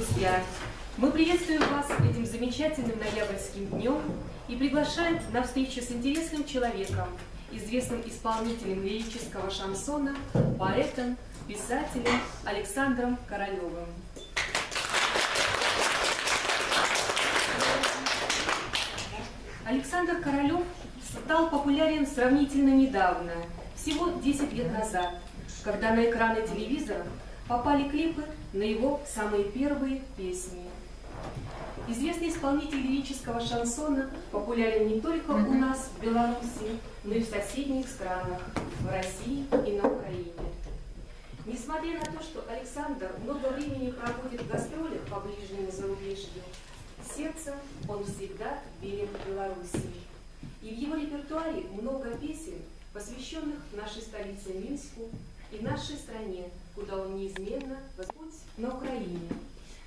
друзья! Мы приветствуем вас этим замечательным ноябрьским днем и приглашаем на встречу с интересным человеком, известным исполнителем лирического шансона, поэтом, писателем Александром Королевым. Александр Королев стал популярен сравнительно недавно, всего 10 лет назад, когда на экраны телевизора попали клипы на его самые первые песни. Известный исполнитель лирического шансона популярен не только у нас, в Беларуси, но и в соседних странах, в России и на Украине. Несмотря на то, что Александр много времени проводит в гастролях по ближнему зарубежью, сердцем он всегда верен Белоруссии. И в его репертуаре много песен, посвященных нашей столице Минску и нашей стране, куда он неизменно путь на Украине.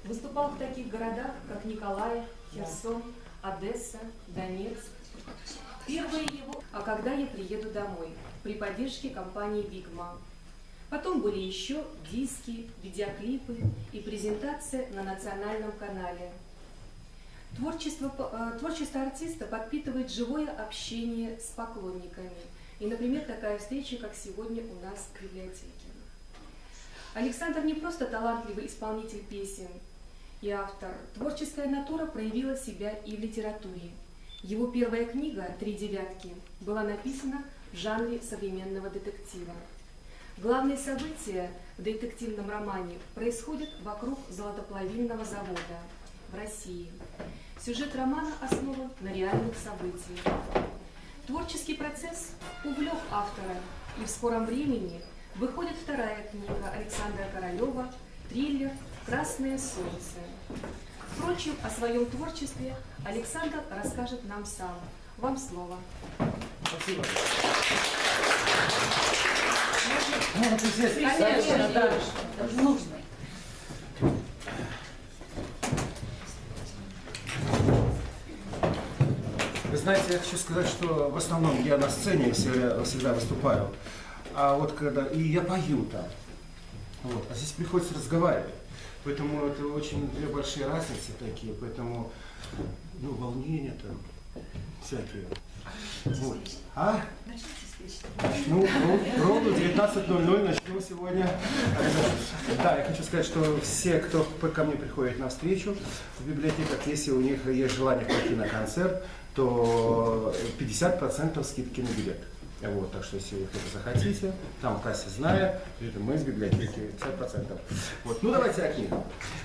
Выступал в таких городах, как Николаев, Херсон, Одесса, Донецк. Первое его «А когда я приеду домой» при поддержке компании «Бигма». Потом были еще диски, видеоклипы и презентация на национальном канале. Творчество артиста подпитывает живое общение с поклонниками. И, например, такая встреча, как сегодня у нас в библиотеке. Александр не просто талантливый исполнитель песен и автор. Творческая натура проявила себя и в литературе. Его первая книга «Три девятки» была написана в жанре современного детектива. Главные события в детективном романе происходят вокруг золотоплавильного завода в России. Сюжет романа основан на реальных событиях. Творческий процесс увлек автора, и в скором времени выходит вторая книга Александра Королева «Триллер «Красное солнце». Впрочем, о своем творчестве Александр расскажет нам сам. Вам слово. Спасибо. Можно присесть? Конечно, да. Нужно. Вы знаете, я хочу сказать, что в основном я на сцене всегда выступаю, а вот когда и я пою там, вот, а здесь приходится разговаривать, поэтому это очень две большие разницы такие, поэтому волнения там всякие. Вот. А? Ну, ровно 19:00 начнем сегодня. Да, я хочу сказать, что все, кто ко мне приходит на встречу в библиотеках, если у них есть желание пойти на концерт, то 50% скидки на билет. Вот, так что, если вы кто-то захотите, там в кассе знает, это мы из библиотеки 50%. Вот, ну давайте о книгах.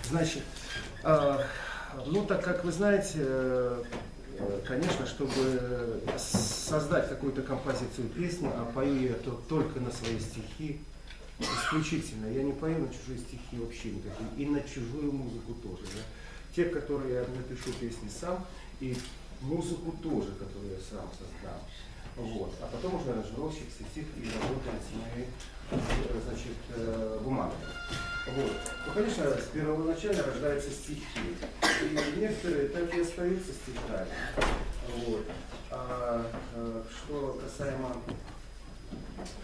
Значит, так как вы знаете, конечно, чтобы создать какую-то композицию песни, а пою я только на свои стихи, исключительно. Я не пою на чужие стихи вообще никакие, и на чужую музыку тоже. Да? Те, которые я напишу песни сам, и музыку тоже, которую я сам создам. Вот. А потом уже аранжировщик сидит и работает с моей бумагой. Вот. Ну, конечно, с первоначально рождаются стихи. И некоторые так и остаются стихами. Вот. А что касаемо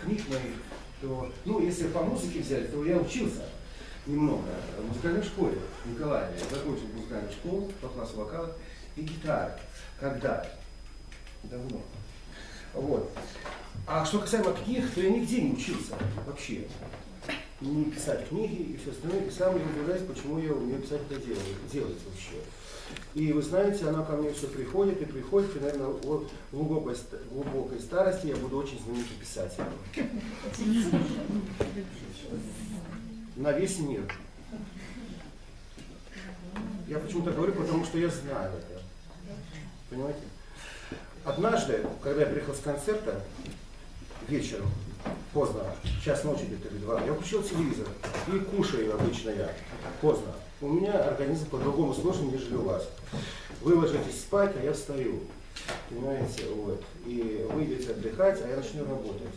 книг моих, то, если по музыке взять, то я учился немного в музыкальной школе в Николаеве. Я закончил музыкальную школу по классу вокала и гитары. Когда? Давно. Вот. А что касаемо книг, то я нигде не учился вообще. Не писать книги и все остальное. И сам я удивляюсь, почему я умею писать это делать вообще. И вы знаете, она ко мне все приходит, и, наверное, в глубокой старости я буду очень знаменитым писателем. На весь мир. Я почему-то говорю, потому что я знаю это. Понимаете? Однажды, когда я приехал с концерта, вечером, поздно, час ночи где-то или 2, я включил телевизор и кушаю обычно я, поздно. У меня организм по-другому сложен, нежели у вас. Вы ложитесь спать, а я встаю, понимаете, вот. И вы идете отдыхать, а я начну работать.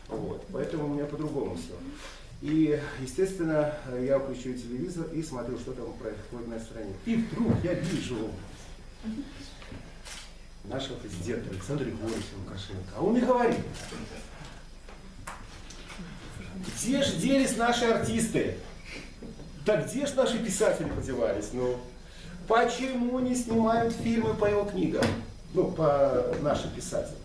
Вот. Поэтому у меня по-другому все. И, естественно, я включу телевизор и смотрю, что там происходит на стране. И вдруг я вижу нашего президента Александра Григорьевича Лукашенко. А он мне говорит: где же делись наши артисты? Так где же наши писатели подевались? Ну, почему не снимают фильмы по его книгам? Ну, по нашим писателям.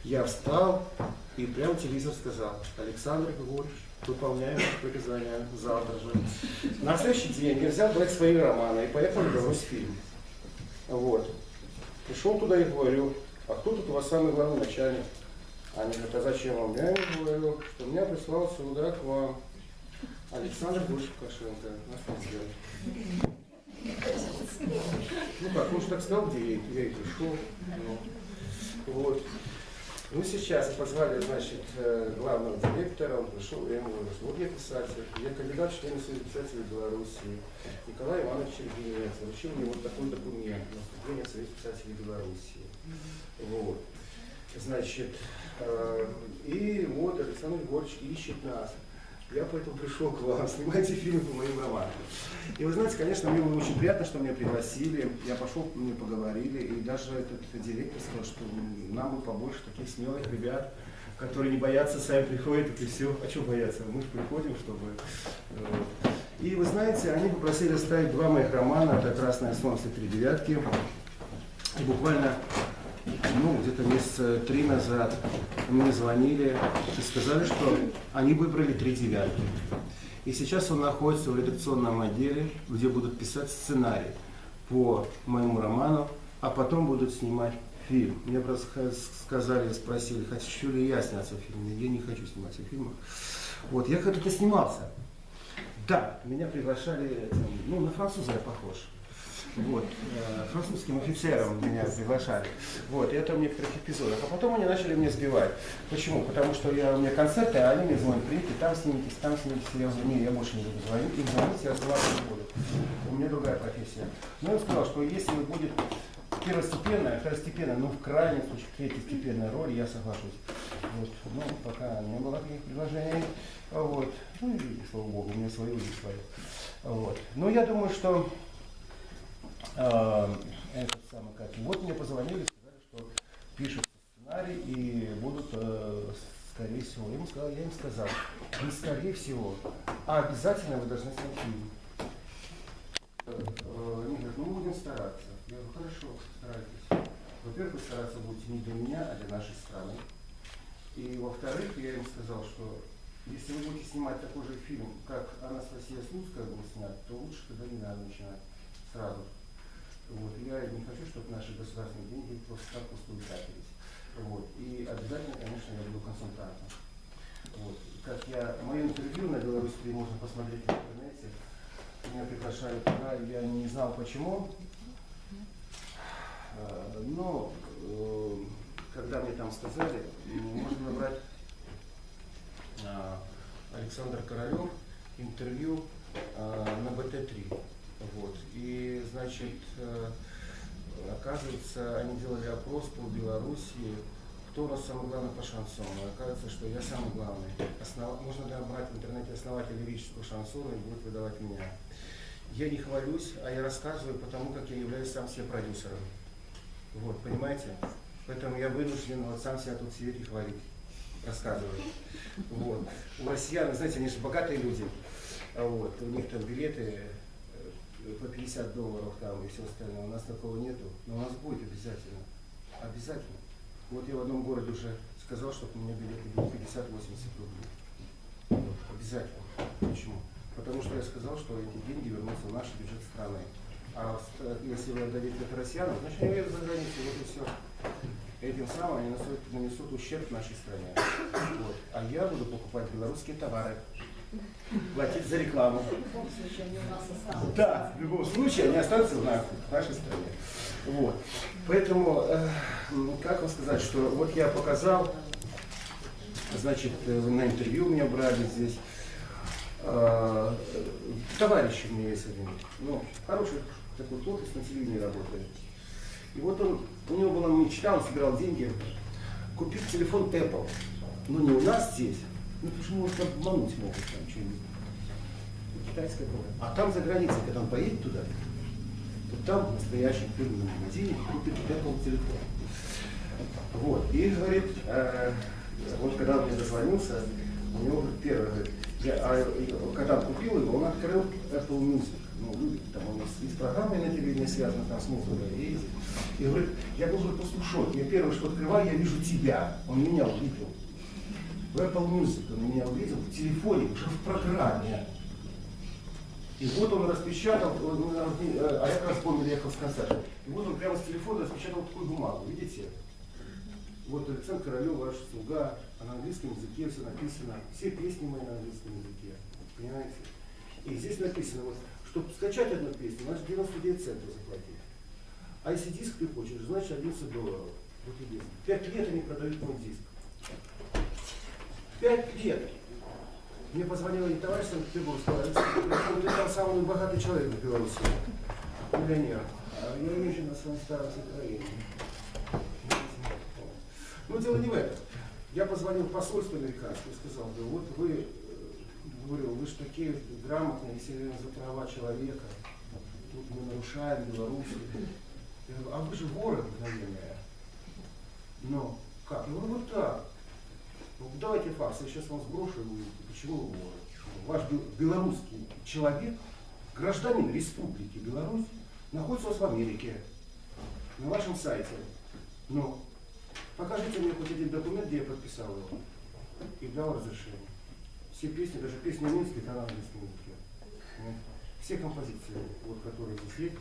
Я встал и прямо телевизор сказал: Александр Григорьевич, выполняем приказания завтра же. На следующий день я взял брать свои романы и поехал в Беларусь фильм. Вот. Пришел туда и говорю: а кто тут у вас самый главный начальник? Они говорят: а зачем вам? Я им говорю, что меня прислал сюда к вам Александр Григорьевич Лукашенко. Нас там сделали. Ну как, он же так сказал, где я и пришел. Ну, вот. Ну сейчас позвали, значит, главного директора, он пришел, я ему говорю: вот я писатель, я кандидат в члены Союза писателей Беларуси. Николай Иванович Сергеевич вручил мне вот такой документ на вступление в Союз писателей Беларуси. Вот. Значит, и вот Александр Григорьевич ищет нас. Я поэтому пришел к вам, снимайте фильмы по моим романам. И вы знаете, конечно, мне было очень приятно, что меня пригласили. Я пошел, мы поговорили, и даже этот директор сказал, что нам бы побольше таких смелых ребят, которые не боятся, сами приходят, и все. А чего бояться? Мы же приходим, чтобы... И вы знаете, они попросили оставить 2 моих романа, это «Красное солнце» и «Три девятки». И буквально, где-то месяца 3 назад мне звонили и сказали, что они выбрали «Три девятки». И сейчас он находится в редакционном отделе, где будут писать сценарий по моему роману, а потом будут снимать фильм. Мне просто сказали, спросили, хочу ли я сняться в фильме. Я не хочу сниматься в фильмах. Вот, я когда-то снимался. Да, меня приглашали, на француза я похож. Вот, французским офицером меня приглашали. Вот, и это в некоторых эпизодах. А потом они начали меня сбивать. Почему? Потому что у меня концерты, а они мне звонят: приедьте, там снимитесь, там снимитесь. Я говорю: не, я больше не буду звонить, им звонить, я разговаривать не буду. У меня другая профессия. Но я сказал, что если будет первостепенная, второстепенная, в крайнем случае третьестепенная роль, я соглашусь. Вот. Пока не было таких предложений. Вот. И слава богу, у меня свои люди свои. Вот. Но я думаю, что вот мне позвонили, сказали, что пишут сценарий и будут, скорее всего, я им сказал, не скорее всего, а обязательно вы должны снять фильм. Они говорят: мы будем стараться. Я говорю: хорошо, старайтесь. Во-первых, вы стараться будете не для меня, а для нашей страны. И во-вторых, я им сказал, что если вы будете снимать такой же фильм, как Анастасия Слуцкая была снята, то лучше тогда не надо начинать сразу. Вот. Я не хочу, чтобы наши государственные деньги просто так пустую тратились. Вот. И обязательно, конечно, я буду консультантом. Вот. Мое интервью на Беларуси можно посмотреть в интернете. Меня приглашали туда, я не знал почему. Но когда мне там сказали, можно набрать Александр Королев интервью на БТ-3. Вот. И, значит, оказывается, они делали опрос по Белоруссии, кто у нас самый главный по шансону. Оказывается, что я самый главный. Можно набрать в интернете основатель лирического шансона и будет выдавать меня. Я не хвалюсь, а я рассказываю, потому как я являюсь сам себе продюсером. Вот, понимаете? Поэтому я вынужден сам себя тут сидеть и хвалить, рассказывать. Вот. У россиян, знаете, они же богатые люди. Вот. У них там билеты по $50 там и все остальное. У нас такого нету, но у нас будет обязательно. Обязательно. Вот я в одном городе уже сказал, что у меня билеты будут 50-80 рублей. Вот. Обязательно. Почему? Потому что я сказал, что эти деньги вернутся в наш бюджет страны. А если вы отдадите это россиянам, значит они уедут за границу, вот и все. Этим самым они нанесут ущерб нашей стране. Вот. А я буду покупать белорусские товары, платить за рекламу. В любом случае они у нас останутся. Да, в любом случае они останутся в нашей стране. Вот. Поэтому, как вам сказать, что вот я показал, значит, на интервью меня брали здесь. Товарищ у меня есть один, хороший такой офис, на телевидении работает. И вот у него была мечта, он собирал деньги, купить телефон Apple. Но не у нас здесь, потому что может обмануть могут там что-нибудь. Китайское было. А там за границей, когда он поедет туда, то там в настоящем фирменном магазине купит Apple телефон. Вот. И говорит, вот когда он мне дозвонился, у него первое говорит: Когда он купил его, он открыл Apple Music. Ну, там у нас есть программы на телевидении связаны там с музыкой. И говорит, я был просто в шоке. Я первое, что открываю, я вижу тебя. Он меня увидел. В Apple Music он меня увидел в телефоне, уже в программе. И вот он распечатал, а я как раз помню, ехал с концерта. И вот он прямо с телефона распечатал такую бумагу, видите? Вот Александр Королев, ваш слуга, а на английском языке все написано, все песни мои на английском языке, понимаете? И здесь написано, вот, чтобы скачать одну песню, надо 99 центов заплатить. А если диск ты хочешь, значит $11. Вот и диск. 5 лет они продают мой диск. 5 лет. Мне позвонил один товарищ в Санкт-Петербург, сказал, ты там самый богатый человек в Беларуси, миллионер. А я вижу на своем старом Украине. Но дело не в этом. Я позвонил в посольство американское и сказал, да вот вы, говорю, вы же такие грамотные, если за права человека, тут мы нарушаем Беларусь. Я говорю, а вы же воры, наверное. Но как? Я говорю, вот так. Ну, давайте факс, я сейчас вам сброшу, и вы увидите, почему вы воры. Ваш белорусский человек, гражданин Республики Беларусь, находится у вас в Америке, на вашем сайте. Но покажите мне хоть один документ, где я подписал его и дал разрешение. Все песни, даже песни минские, это на английском языке. Все композиции, вот, которые здесь есть.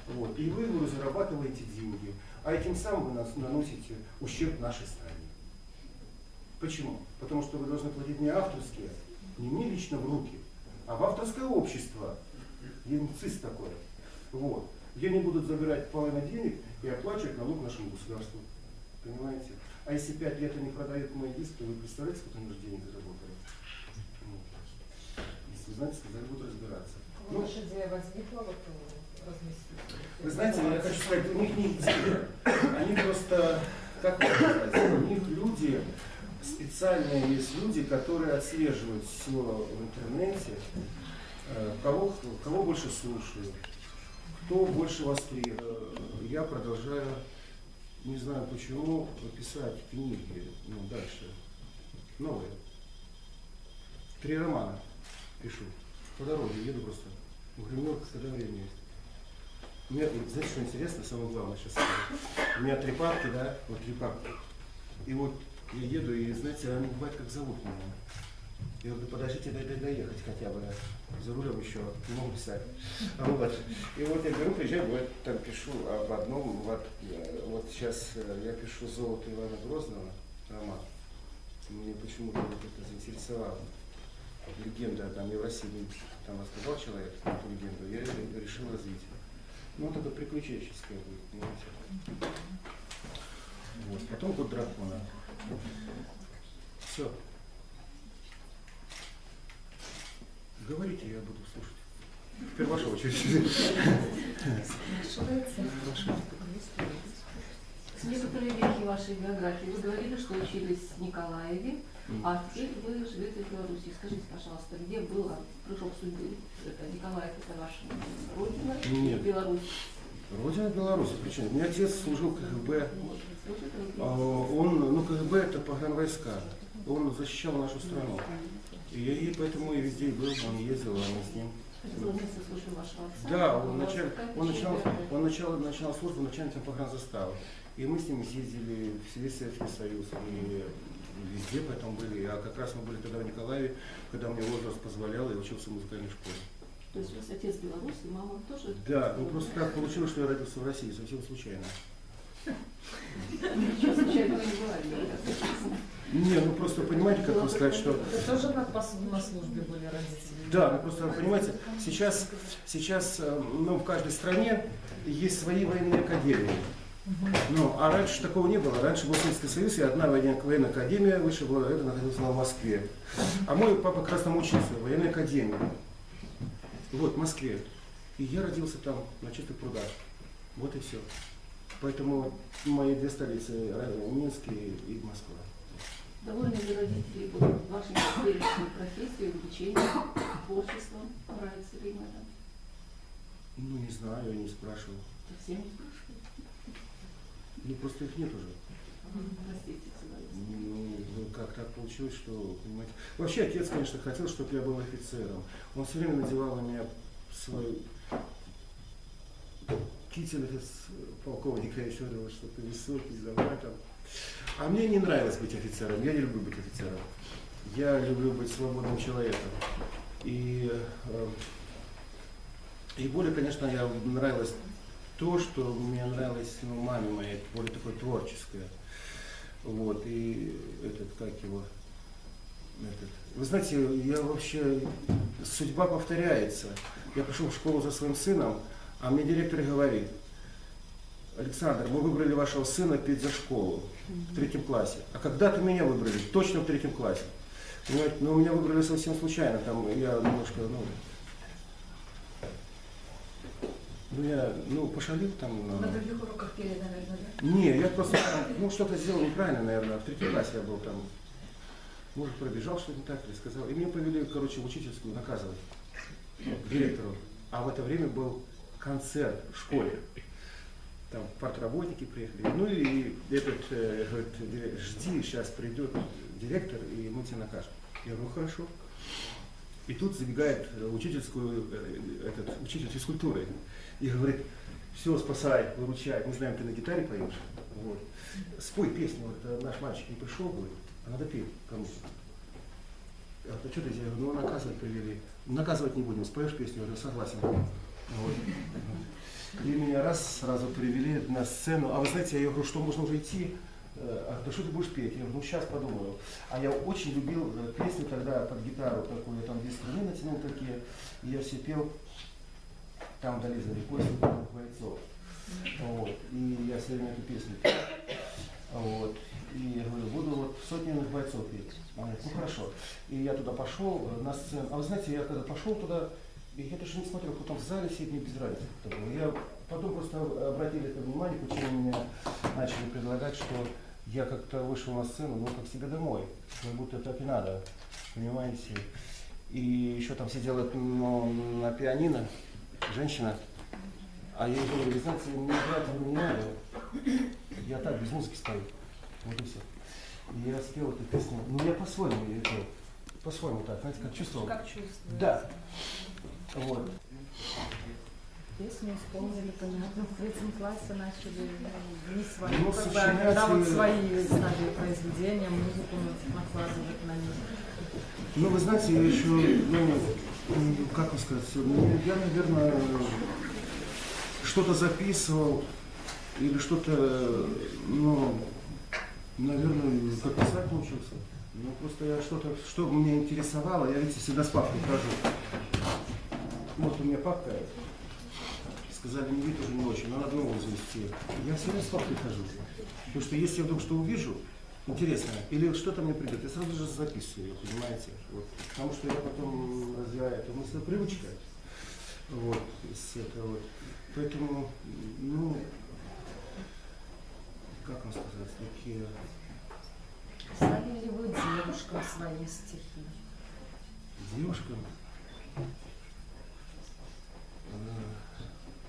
Вот. И вы зарабатываете деньги, а этим самым вы наносите ущерб нашей стране. Почему? Потому что вы должны платить не авторские, не мне лично в руки, а в авторское общество. ЦИС такое. Вот. Где они будут забирать половину денег и оплачивать налог нашему государству. Понимаете? А если 5 лет они продают мой диск, то вы представляете, сколько они же денег заработали? Вот. Если вы знаете, сказали, будут разбираться. Ваша идея возникла вот разместить? Вы знаете, я хочу сказать, у них не идея. Они просто, как вам сказать, у них люди, специальные есть люди, которые отслеживают все в интернете, кого больше слушают, кто больше востребует. Я продолжаю, не знаю почему, писать книги, дальше, новые. 3 романа пишу. По дороге еду просто. В гримерку, когда время есть. У меня, знаете, что интересно, самое главное сейчас скажу. У меня 3 папки, да, вот 3 папки. И вот я еду, и, знаете, они бывают как зовут меня. Я говорю, подождите, дай доехать хотя бы. За рулем еще не могу писать. Вот. И вот я беру, приезжаю, вот там пишу об одном, вот сейчас я пишу «Золото Ивана Грозного», роман. Мне почему-то вот это заинтересовало. Легенда, там я в России там рассказал человек эту легенду, я решил развить. Ну, вот это приключенческое будет, понимаете. Вот. Потом «Код дракона». Все. Говорите, я буду слушать. Теперь ваша очередь. Некоторые вехи вашей биографии. Вы говорили, что учились в Николаеве, а теперь вы живете в Беларуси. Скажите, пожалуйста, где был прыжок судьбы? Это Николаев, это ваша родина? Нет. Беларусь? Родина Беларуси. Причем? У меня отец служил в КГБ. Он, КГБ это погранвойска. Он защищал нашу страну. И поэтому и везде был, он ездил, а мы с ним. Да, он начал службу начальником погранзаставы. И мы с ним съездили в весь Советский Союз, и везде поэтому были. А как раз мы были тогда в Николаеве, когда мне возраст позволял, я учился в музыкальной школе. То есть у вас отец белорус, и мама тоже? Да, просто так получилось, что я родился в России, совсем случайно. Ничего случайного не бывает. Не, просто понимаете, как вы сказать, что... Вы тоже на службе были родители? Да, просто понимаете, сейчас в каждой стране есть свои военные академии. А раньше такого не было. Раньше был Советский Союз, и одна военная академия высшая была, это находилась в Москве. А мой папа как раз там учился в военной академии. Вот, в Москве. И я родился там, на Чистых прудах. Вот и все. Поэтому мои 2 столицы, Минск и Москва. Довольны ли родители вашей теперешней профессией, увлечением, творчеством? Нравится ли им это? Не знаю, я не спрашивал. Совсем не спрашиваю. Просто их нет уже. Простите, Всеволод. Ну, как так получилось, что, понимаете... Вообще, отец, конечно, хотел, чтобы я был офицером. Он все время надевал на меня свой китель из полковника, еще говорил, что ты высокий, заматом. А мне не нравилось быть офицером. Я не люблю быть офицером. Я люблю быть свободным человеком. И более, конечно, я нравилось то, что мне нравилось, ну, маме моей, более такое творческое. Вот, и Вы знаете, я вообще, судьба повторяется. Я пришел в школу за своим сыном, а мне директор говорит: Александр, мы выбрали вашего сына петь за школу в 3 классе. А когда-то меня выбрали, точно в 3 классе. Понимаете, но меня выбрали совсем случайно, там я немножко, пошалил там. На других уроках пели, наверное, да? Не, я просто, что-то сделал неправильно, наверное, в 3 классе я был там. Может, пробежал что-то не так или сказал. И меня повели, короче, в учительскую наказывать, к директору. А в это время был концерт в школе. Там партработники приехали. Ну и этот говорит: жди, сейчас придет директор, и мы тебя накажем. Я говорю: ну хорошо. И тут забегает учитель физкультуры и говорит: все, спасай, выручай, мы знаем, ты на гитаре поешь. Вот. Спой песню, вот наш мальчик не пришел, говорит, а надо петь кому-то. А что ты делаешь? Ну, наказывать привели. Наказывать не будем, споешь песню, я говорю: согласен. Вот. И меня сразу привели на сцену. А вы знаете, я говорю: что, можно уже идти? А да что ты будешь петь? Я говорю: ну сейчас подумаю. А я очень любил песню тогда под гитару такую, я там 2 струны натянул такие, и я все пел там вдали за рекой бойцов. Вот. И я все время эту песню пел. Вот. И я говорю: буду вот сотнями бойцов петь. Она говорит: ну хорошо. И я туда пошел на сцену. А вы знаете, я когда пошел туда, и я даже не смотрел, кто там в зале сидит, мне без разницы. Я потом просто обратили это внимание, почему меня начали предлагать, что я как-то вышел на сцену, ну, как себе домой, как будто так и надо, понимаете. И еще там сидела на пианино женщина, а я ей говорю: вы знаете, мне играть не надо, я так без музыки стою, вот и все. И я спел эту песню, ну, я по-своему ее пел, по-своему так, знаете, как чувствовал. Как чувствуешь? Да. Вот. Песню исполнили, понятно, в 3 классе начали не свои, Ну, когда вот сочинять, свои ставили произведения, музыку накладывать на них. Ну, вы знаете, я еще, как вам сказать, я, наверное, что-то записывал или что-то, наверное, как писать научился. Ну, просто я что меня интересовало, я, видите, всегда с папкой хожу. Вот у меня папка, сказали, не вид уже не очень, но надо новую завести. Я всегда с папкой хожу. Потому что если я вдруг что увижу интересное, или что-то мне придет, я сразу же записываю ее, понимаете? Вот. Потому что я потом развиваю эту мысль привычкой. Вот, с этого вот. Поэтому, как вам сказать, такие... Писали ли вы девушкам свои стихи? Девушкам?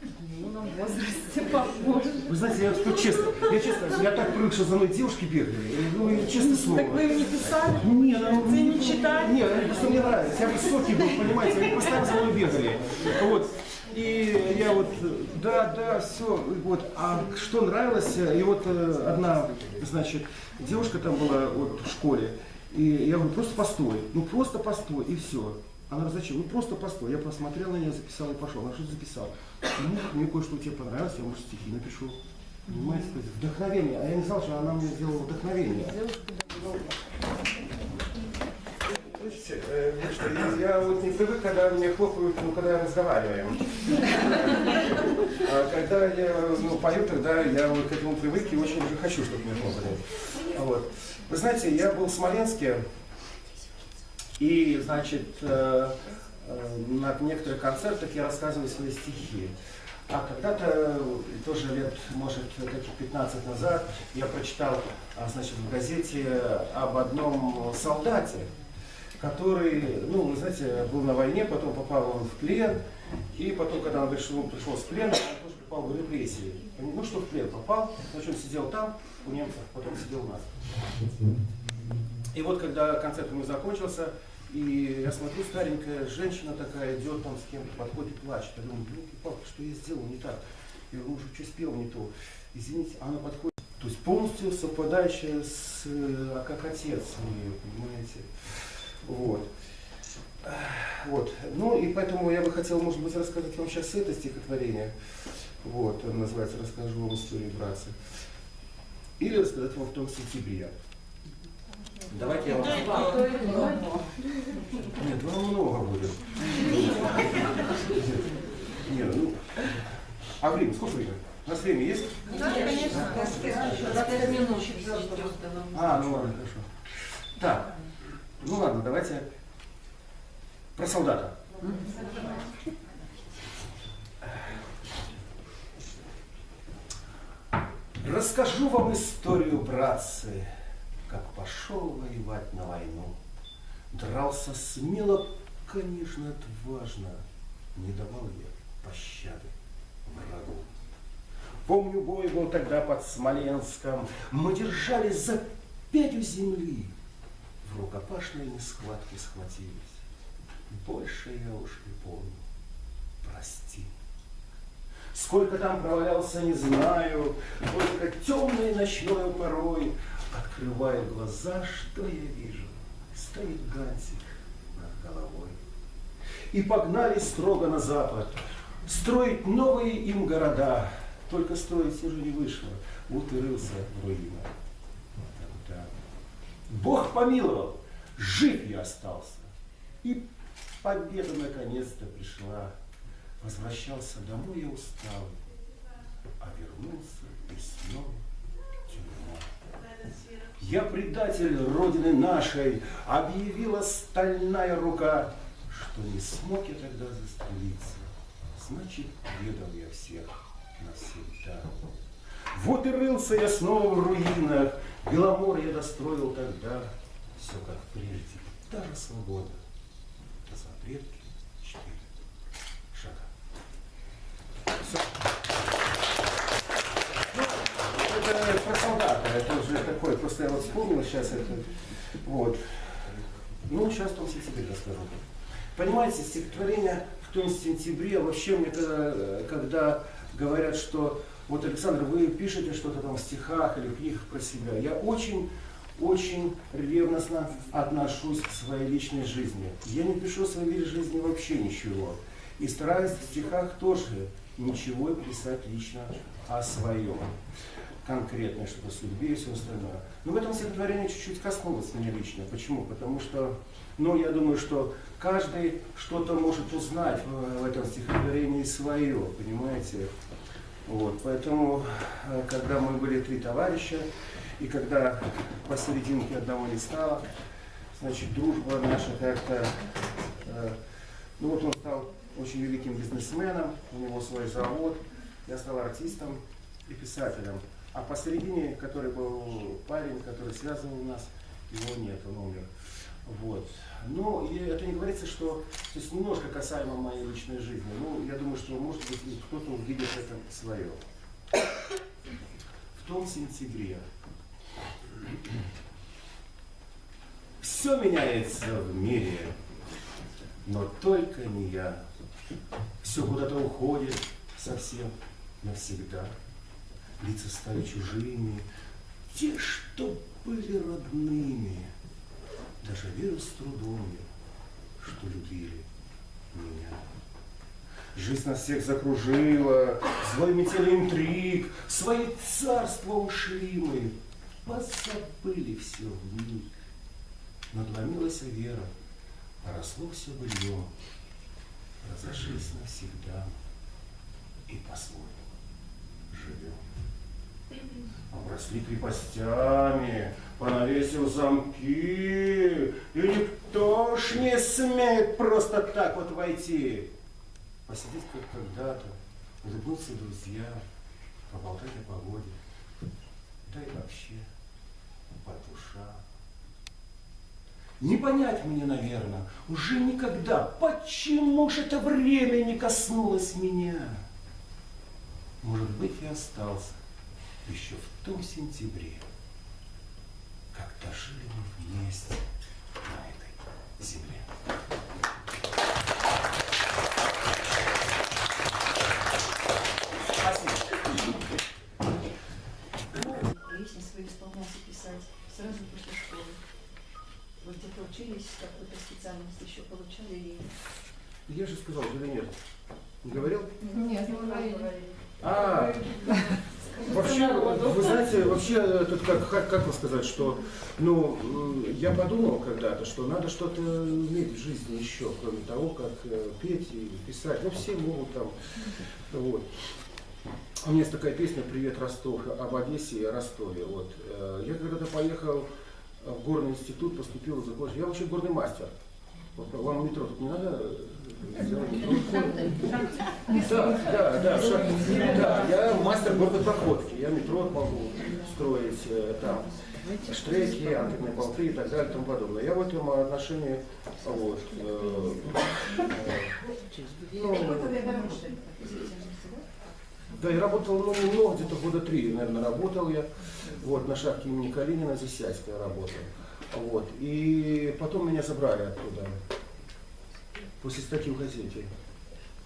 В юном возрасте попозже. Вы знаете, я скажу честно, я так привык, что за мной девушки бегали, и честное слово. Так вы им не писали? Нет, Ты не читали? Нет, они просто мне нравится. Я высокий был, понимаете, они постоянно за мной бегали. Вот. И я вот, да, все. Вот. А что нравилось, и вот одна, значит, девушка там была вот в школе, и я говорю: просто постой, просто постой, и все. Она говорит: зачем? Просто постой. Я посмотрел на нее, записал и пошел. Она что-то записала. Мне кое-что у тебя понравилось, я, может, стихи напишу. Понимаете, вдохновение. А я не знал, что она мне сделала вдохновение. Слышите, я вот не привык, когда мне хлопают, когда разговариваем. А когда я пою, тогда я вот к этому привык и очень уже хочу, чтобы мне хлопали. Вот. Вы знаете, я был в Смоленске, и, значит, на некоторых концертах я рассказываю свои стихи. А когда-то, тоже лет, может, каких 15 назад, я прочитал, значит, в газете об одном солдате, который, вы знаете, был на войне, потом попал он в плен, и потом, когда он пришел с плена, он тоже попал попал в репрессии. Ну что в плен попал, значит он сидел там у немцев, потом сидел у нас. И вот когда концерт у меня закончился, и я смотрю, старенькая женщина такая идет там с кем-то, подходит и плачет. Я думаю, папа, что я сделал не так? Я говорю, что спел не то? Извините, она подходит. То есть полностью совпадающая с, как отец мне, понимаете. Вот. Вот. Ну и поэтому я бы хотел, может быть, рассказать вам сейчас это стихотворение. Вот, оно называется «Расскажу вам историю, братцы». Или рассказать вам в том сентябре. Давайте я вам... Нет, вам много будет. Нет, ну... А время? Сколько времени? У нас время есть? Да, конечно. 20 минут. А, ну ладно, хорошо. Так, ну ладно, давайте про солдата. Расскажу вам историю, братцы, как пошел воевать на войну. Дрался смело, конечно, отважно, не давал я пощады врагу. Помню, бой был тогда под Смоленском, мы держались за пятью земли, в рукопашной схватке схватились. Больше я уж не помню, прости. Сколько там провалялся, не знаю, только темной ночной порой открываю глаза, что я вижу, стоит Гансик над головой. И погнали строго на запад, строить новые им города, только строить все же не вышло, вот и рылся в руинах. Да. Бог помиловал, жив я остался, и победа наконец-то пришла. Возвращался домой я усталый, а вернулся и снова тюрьма. Я предатель Родины нашей, объявила стальная рука, что не смог я тогда застрелиться, значит, предал я всех навсегда. Вот и рылся я снова в руинах, Беломор я достроил тогда, все как прежде, даже свобода, до запретки 4 шага. Все. Ну, это про солдата, это уже такое, просто я вот вспомнил сейчас это, вот. Ну, сейчас в том сентябре расскажу. Понимаете, стихотворение в том сентябре, вообще мне когда говорят, что вот, Александр, вы пишете что-то там в стихах или в книгах про себя, я очень ревностно отношусь к своей личной жизни. Я не пишу о своей жизни вообще ничего. И стараюсь в стихах тоже ничего писать лично о своем. Конкретное, что-то о судьбе и все остальное. Но в этом стихотворении чуть-чуть коснулось меня лично. Почему? Потому что, ну, я думаю, что каждый что-то может узнать в этом стихотворении свое, понимаете? Вот, поэтому, когда мы были 3 товарища, и когда посерединке одного не стало, значит, дружба наша как-то, ну вот он стал очень великим бизнесменом, у него свой завод, я стал артистом и писателем. А посередине, который был парень, который связывал нас, его нет, он умер. Вот. Но и это не говорится, что, то есть немножко касаемо моей личной жизни. Ну, я думаю, что, может быть, кто-то увидит это свое. В том сентябре все меняется в мире, но только не я. Все куда-то уходит совсем навсегда. Лица стали чужими, те, что были родными. Даже верю с трудом, что любили меня. Жизнь нас всех закружила, злой метели интриг, в свои царства ушли мы, позабыли все вмиг. Надломилась вера, поросло все быльем, разошлись навсегда и по-своему живем. Обросли крепостями, понавесил замки, и никто ж не смеет просто так вот войти. Посидеть как когда-то, улыбнуться друзьям, поболтать о погоде, да и вообще по душам. Не понять мне, наверное, уже никогда, почему ж это время не коснулось меня. и остался еще в том сентябре, когда жили мы вместе на этой земле. Песни свои исполнялся писать сразу после школы. Вы где-то учились, какую-то специальность еще получали или... Я же сказал, или нет? Не говорил? Нет, не говорили. Вообще, вы знаете, вообще, тут как вам сказать, что, ну, я подумал когда-то, что надо что-то иметь в жизни еще, кроме того, как петь и писать. Ну, все могут там, вот. У меня есть такая песня «Привет, Ростов», об Одессе и о Ростове. Вот. Я когда-то поехал в горный институт, поступил, закончил. Я вообще горный мастер. Вам метро тут не надо сделать метро? Да, я мастер горной проходки. Я метро могу строить, там, штреки, анкерные болты и так далее и тому подобное. Я в этом отношении, вот, да, я работал, ну, немного, где-то года 3, наверное, работал я, вот, на шахте имени Калинина, Засядьская работал. Вот. И потом меня забрали оттуда, после статьи в газете.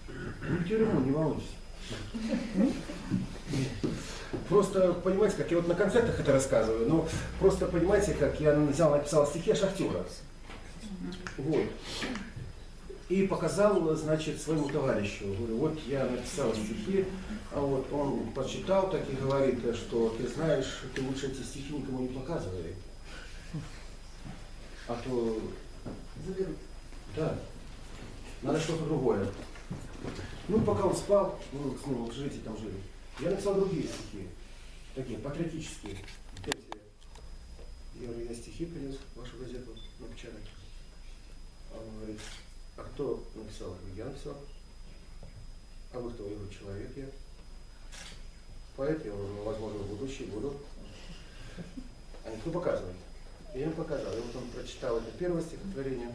Ну, тюрьму, не волнуйтесь. Просто, понимаете, как я вот на концертах это рассказываю, но просто, понимаете, как я взял, написал стихи о шахтера. Вот. И показал, значит, своему товарищу. Говорю, вот я написал стихи, а вот он почитал так и говорит, что ты знаешь, ты лучше эти стихи никому не показывай. А то заберут. Да. Надо что-то другое. Ну, пока он спал, мы с ним в житии там жили. Я написал другие стихи, такие патриотические. Я говорю, я стихи принес в вашу газету напечатать. А он говорит, а кто написал? Я написал. А вы кто? Я говорю, человек я. Поэт я, возможно, в будущем буду. А никто показывает. Я им показал. И вот он прочитал это первое стихотворение.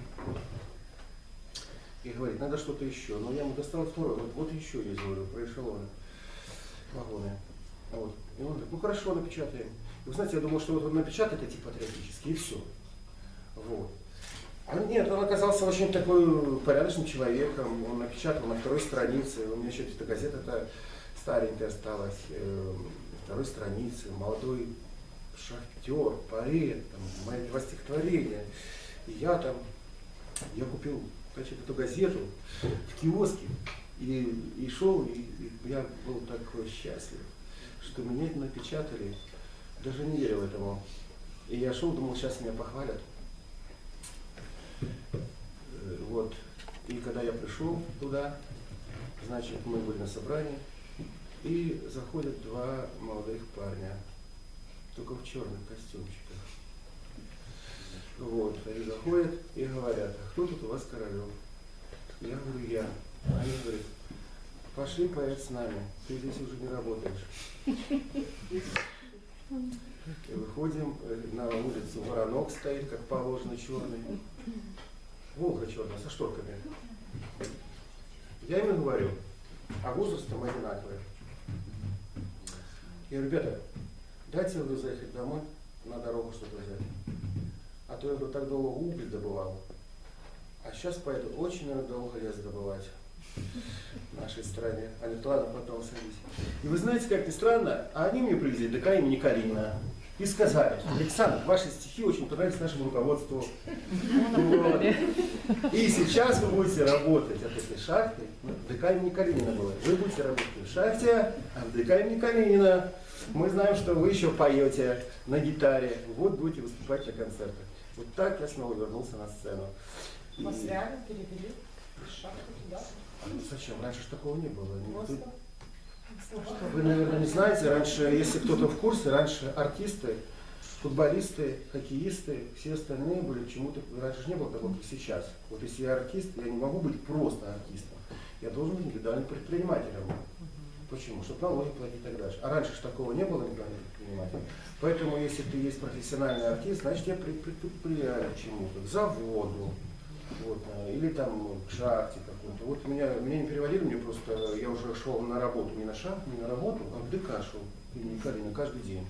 И говорит, надо что-то еще. Но я ему достал второе. Вот еще есть, говорю, про эшелоны, вагоны. Вот. И он говорит, ну хорошо, напечатаем. И вы знаете, я думал, что вот он напечатает эти патриотические, и все. Вот. А нет, он оказался очень такой порядочным человеком. Он напечатал на второй странице. У меня еще эта газета-то старенькая осталась. Второй странице. Молодой шахтер, поэт, там, мои 2 стихотворения. И я купил, значит, эту газету в киоске и шел, и я был такой счастлив, что меня это напечатали. Даже не верил этому. И я шел, думал, сейчас меня похвалят. Вот. И когда я пришел туда, значит, мы были на собрании, и заходят 2 молодых парня, только в черных костюмчиках. Вот. Они заходят и говорят, а кто тут у вас Королев? Я говорю, я. Они говорят, пошли поэт с нами, ты здесь уже не работаешь. И выходим, на улицу воронок стоит, как положено, черный. Волга черная, со шторками. Я им говорю, а возрастом одинаковые. Я говорю, ребята, дайте вы заехать домой, на дорогу что-то взять. А то я говорю, так долго уголь добывал. А сейчас поеду очень, наверное, долго лес добывать в нашей стране. Они, ладно, потом садись. И вы знаете, как ни странно, а они мне привезли ДК имени Калинина. И сказали, Александр, ваши стихи очень понравились нашему руководству. Вот. И сейчас вы будете работать от этой шахты. ДК имени Калинина было. Вы будете работать в шахте, а в ДК имени Калинина. Мы знаем, что вы еще поете на гитаре. Вот будете выступать на концертах. Вот так я снова вернулся на сцену. Вас реально перевели из шахты туда? Ну, зачем? Раньше ж такого не было. Вы, наверное, не знаете, раньше, если кто-то в курсе, раньше артисты, футболисты, хоккеисты, все остальные были чему-то, раньше же не было такого, как сейчас. Вот если я артист, я не могу быть просто артистом. Я должен быть индивидуальным предпринимателем. Почему? Чтобы налоги платить и так дальше. А раньше же такого не было индивидуальным предпринимателем. Поэтому, если ты есть профессиональный артист, значит, я предпринимаю к чему-то, к заводу, вот, или там к шахте какой-то. Вот меня не переводили, мне просто, я уже шел на работу, не на шаг, не на работу, а в ДК шел, имени Калина, каждый день.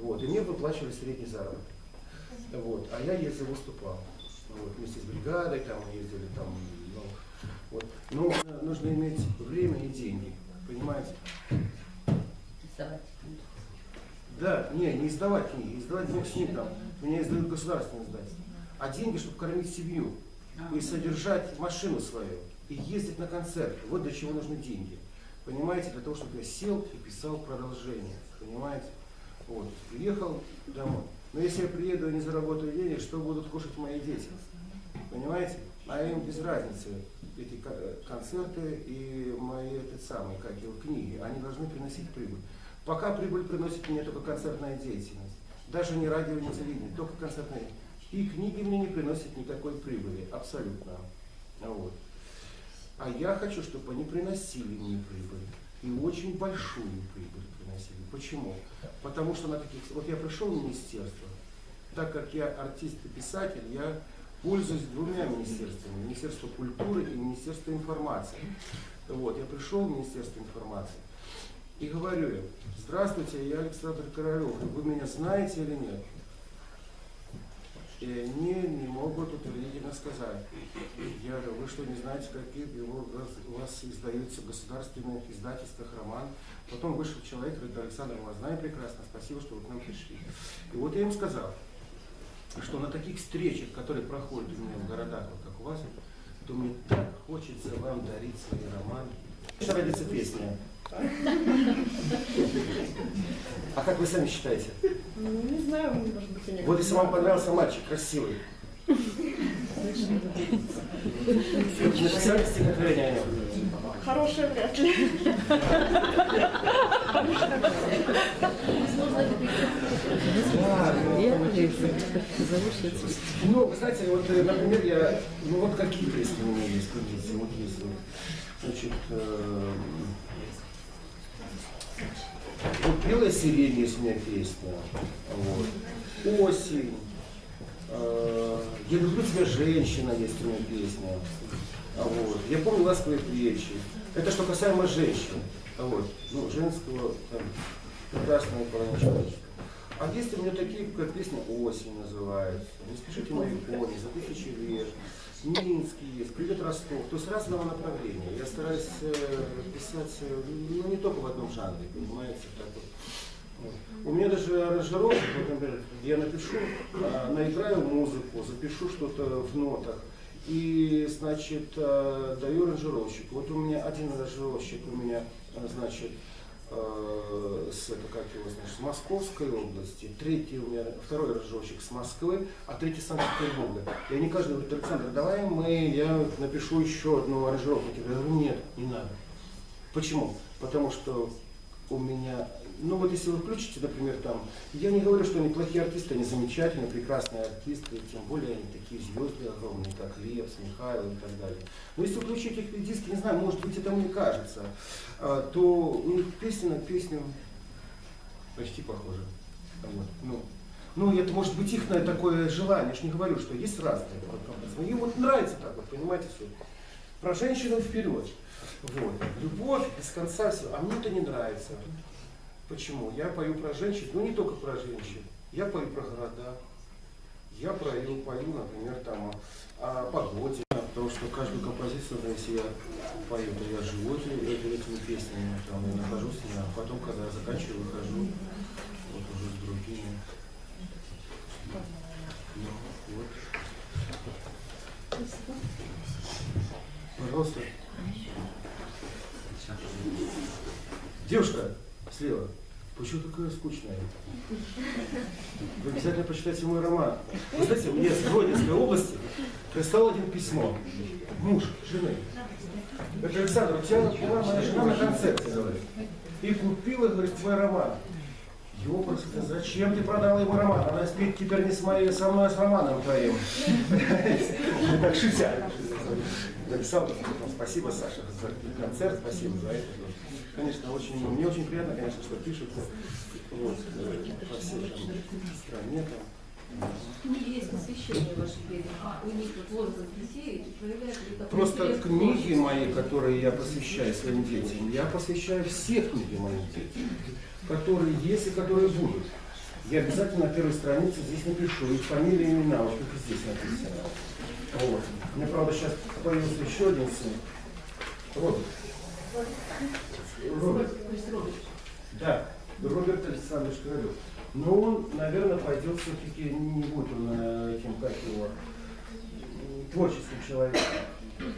Вот, и мне выплачивали средний заработок. Вот, а я ездил, выступал. Вот, вместе с бригадой, там ездили, там, ну, вот. Но нужно иметь время и деньги, понимаете? Издавать. Да, не издавать книги, издавать бог с ним там. Меня издают государственные издательства. А деньги, чтобы кормить семью и содержать машину свою, и ездить на концерты. Вот для чего нужны деньги. Понимаете, для того, чтобы я сел и писал продолжение. Понимаете? Вот, приехал домой. Но если я приеду и не заработаю денег, что будут кушать мои дети? Понимаете? А им без разницы эти концерты и мои книги. Они должны приносить прибыль. Пока прибыль приносит мне только концертная деятельность. Даже не радио, не телевидение, только концертная деятельность. И книги мне не приносят никакой прибыли. Абсолютно. Вот. А я хочу, чтобы они приносили мне прибыль. И очень большую прибыль приносили. Почему? Потому что на таких... Вот я пришел в министерство, так как я артист и писатель, я пользуюсь двумя министерствами. Министерство культуры и Министерство информации. Вот, я пришел в Министерство информации и говорю им: здравствуйте, я Александр Королев, вы меня знаете или нет? И они не могут утвердительно сказать. Я говорю: вы что, не знаете, какие у вас издаются в государственных издательствах роман? Потом вышел человек, говорит: Александр, мы вас знаем прекрасно, спасибо, что вы к нам пришли. И вот я им сказал, что на таких встречах, которые проходят у меня в городах, вот как у вас, то мне так хочется вам дарить свои романы. Что родится песня? А как вы сами считаете? Не знаю, может быть, и Вот если вам понравился мальчик красивый, написали стихотворение о нем? хорошее вряд ли. Ну, вы знаете, вот, например, я, ну вот какие песни у меня есть, смотрите, вот есть, значит, вот «Белая сирень» есть у меня песня, вот, «Осень», «Я люблю тебя, женщина» есть у меня песня, вот, «Я помню ласковые плечи». Это что касаемо женщин, вот, ну, женского, там, прекрасного половины человечества. А есть у меня такие, как песня «Осень» называется, «Не спешите мои кони», «За тысячи лет», «Минский» есть, «Привет, Ростов», то есть разного направления. Я стараюсь писать, ну, не только в одном жанре, понимаете, так вот. Вот. У меня даже аранжировка, вот, например, я напишу, наиграю музыку, запишу что-то в нотах, и, значит, даю аранжировщику. Вот у меня один аранжировщик, у меня, значит, с Московской области, третий у меня, второй аранжировщик с Москвы, а третий с Санкт-Петербурга. И они каждый говорят: Александр, давай я напишу еще одну аранжировку. Я говорю: нет, не надо. Почему? Потому что у меня, ну вот если вы включите, например, там, я не говорю, что они плохие артисты, они замечательные, прекрасные артисты, тем более они такие звезды огромные, как Лепс, Михайлов и так далее. Но если вы включите их диски, не знаю, может быть, это мне кажется, то у них песня на песню почти похожа. Вот. Ну, это может быть их такое желание, я же не говорю, что есть разные. Им вот нравится так, вот, понимаете, все. Про женщину вперед. Вот. Любовь без конца все. А мне это не нравится. Почему? Я пою про женщин, но не только про женщин. Я пою про города. Я пою, например, там, о погоде. Потому что каждую композицию, если я пою, то я живу этими песнями, там, я нахожусь, а потом, когда я заканчиваю, выхожу вот уже с другими. Ну, вот. Пожалуйста. Девушка слева, почему такая скучная? Вы обязательно почитайте мой роман. Вы знаете, мне с Гродненской области прислал один письмо. Муж жены. Это: Александр, у тебя была моя жена на концерте, говорит, и купила, говорит, твой роман. Ёпрст, зачем ты продала ему роман? Она спит теперь не со мной, а с романом твоим. Так шутя. Написал: спасибо, Саша, за концерт, спасибо за это. Конечно, мне очень приятно, конечно, что пишут вот, по всей стране. Там. Есть посвящение вашей песни. У них вот возраст детей проявляет ли такой Просто интерес к книги творчеству? мои, которые я посвящаю своим детям, я посвящаю все книги моим детям, которые есть и которые будут. Я обязательно на первой странице здесь напишу их фамилии, имена, вот как и здесь написано. Вот. У меня, правда, сейчас появился еще один сын. Роберт. Роберт. То есть Роберт. Да, Роберт Александрович Королев. Но он, наверное, пойдет все-таки, не будет он этим, как его, творческим человеком.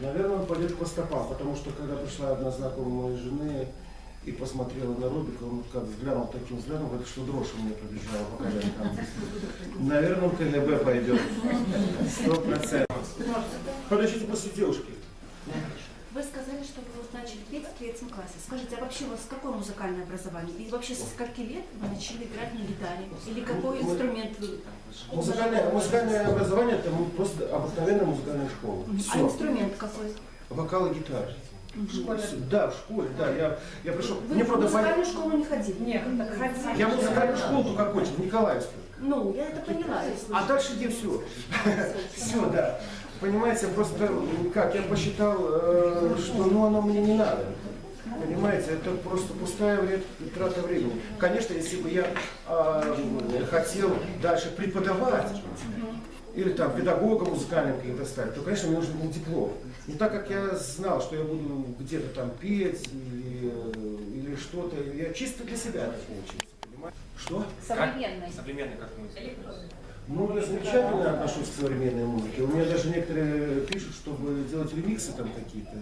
Наверное, он пойдет по стопам, потому что когда пришла одна знакомая моей жены и посмотрела на Робика, он как взглянул таким взглядом, говорит, что дрожь у меня пробежала по коленкам. Наверное, он КГБ пойдет. 100%. Подождите после девушки. Вы сказали, что вы вот начали петь в 3 классе. Скажите, а вообще у вас какое музыкальное образование? И вообще со скольки лет вы начали играть на гитаре? Или какой инструмент вы? Музыкальное образование это просто обыкновенная музыкальная школа. А Все. инструмент какой? Вокал и гитара. В школе? Да, в школе, да. Я пришел. Вы в музыкальную школу не ходили? Нет, так ходили. Я музыкальную школу только окончил, в Николаевскую. Ну, я это поняла. А дальше где все? Все, да. Понимаете, просто как я посчитал, что оно мне не надо. Понимаете, это просто пустая трата времени. Конечно, если бы я хотел дальше преподавать, или там педагогом музыкальным каким-то стать, то, конечно, мне нужен был диплом. Но так как я знал, что я буду где-то там петь или что-то, я чисто для себя это получился. Понимаете? Что? Современной. Современный как музыка. Ну, я замечательно отношусь к современной музыке. У меня даже некоторые пишут, чтобы делать ремиксы там какие-то.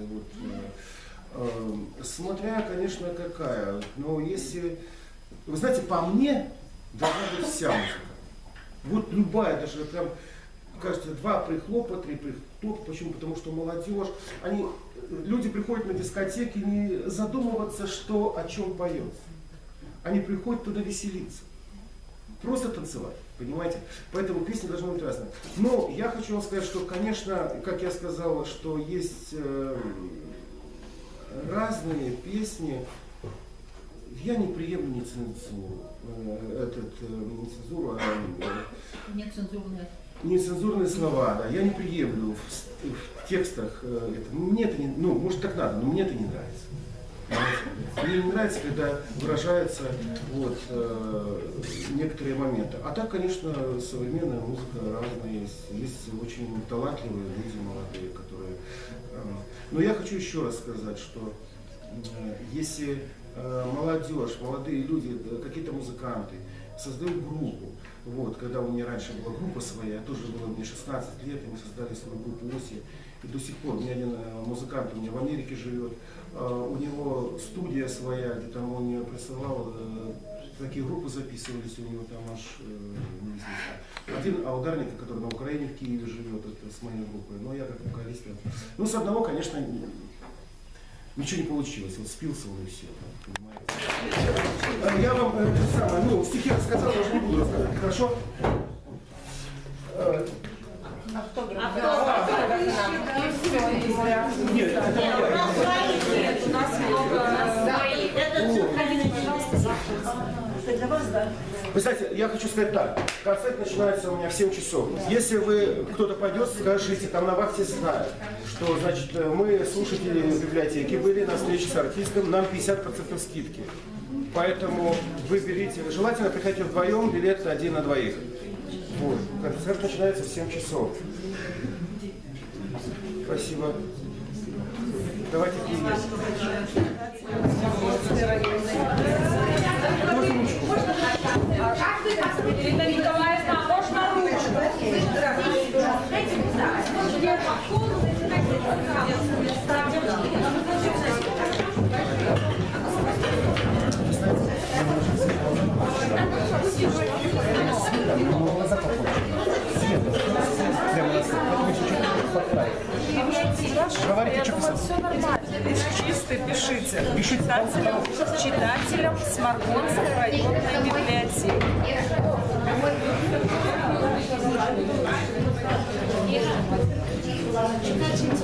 Вот, смотря, конечно, какая. Но если... Вы знаете, по мне должна быть вся музыка. Вот любая, даже прям, кажется, 2 прихлопа, 3 прихлопа. Почему? Потому что молодежь, люди приходят на дискотеки не задумываться, что о чем поется. Они приходят туда веселиться. Просто танцевать, понимаете? Поэтому песня должна быть разная. Но я хочу вам сказать, что, конечно, как я сказал, что есть разные песни. Я не приемлю нецензуру, нецензурные слова, да, я не приемлю в текстах. Мне это не, ну, может так надо, но мне это не нравится. Мне не нравится, когда выражаются вот, некоторые моменты. А так, конечно, современная музыка разная есть. Есть очень талантливые люди молодые, которые... Но я хочу еще раз сказать, что если молодежь, молодые люди, какие-то музыканты создают группу, вот, когда у меня раньше была группа своя, тоже было мне 16 лет, и мы создали свою группу «Оси». И до сих пор у меня один музыкант у меня в Америке живет, у него студия своя, где там он мне присылал, такие группы записывались, у него там аж неизвестно. Один ударник, который на Украине, в Киеве живет, это с моей группой, но я как вокалист. Ну, с одного, конечно, ничего не получилось, вот спился он и все, понимаете. Я вам стихи рассказал, я уже не буду рассказывать, хорошо? Автограф. Нет, У нас много... Это для вас, да? Вы знаете, я хочу сказать так, концерт начинается у меня в 7 часов. Если кто-то пойдет, скажите, там на вахте знают, что, значит, мы слушатели библиотеки были на встрече с артистом, нам 50% скидки. Поэтому вы берите, желательно приходите вдвоем, билет 1 на 2. Вот. Концерт начинается в 7 часов. Спасибо. Давайте Ирина Николаевна, можно ручку? Говорите, что писать. Все нормально. Чисто пишите. Читателям Сморгонской районной библиотеки. Читателям